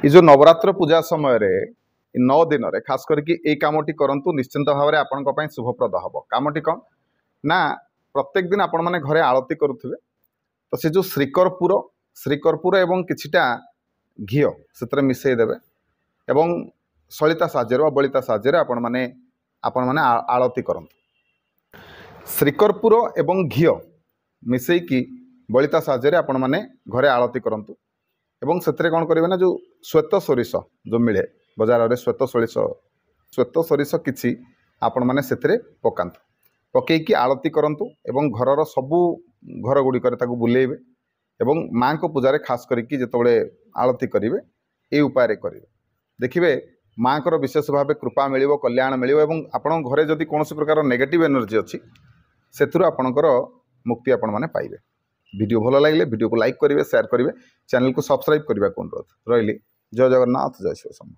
ये जो नवरात्र पूजा समय रे 9 दिन रे खास करके ये कामटी करंतु निश्चिंत भाव में आपण शुभप्रद हम कामटी कौन ना प्रत्येक दिन आपण मैंने घरे आलती करुवे तो से जो श्रीकर्पूर एवं किछिटा घीओ से मिसईदेवे एवं सलिता साहाଯ୍ୟରେ बलिता साहाଯ୍ୟରେ आपण माने आलती करंतु श्रीकर्पूर एवं घीओ मिसईकी बलिता साहाଯ୍ୟରେ आपण माने घरे आलती करंतु एवं से कौन करेंगे ना जो श्वेत सोरिष जो मिले बजार में श्वेत सोरिष किसी आपण मैंने से पकातु पकईकी आलती करंतु एवं घरर सबू घर गुड़िक बुलेबे एवं माँ को पूजा खास करके जिते आलती करेंगे ये उपाय करेंगे देखिए माँ को विशेष भाव कृपा मिल कल्याण मिल आपण घरे जदि कौन प्रकार नेगेटिव एनर्जी अच्छी से आपणकर मुक्ति आपण मैंने पाइबे। वीडियो भल लगे वीडियो को लाइक करेंगे शेयर करेंगे चैनल को सब्सक्राइब करने को अनुरोध रही। जय जगन्नाथ जय शिव शंभु।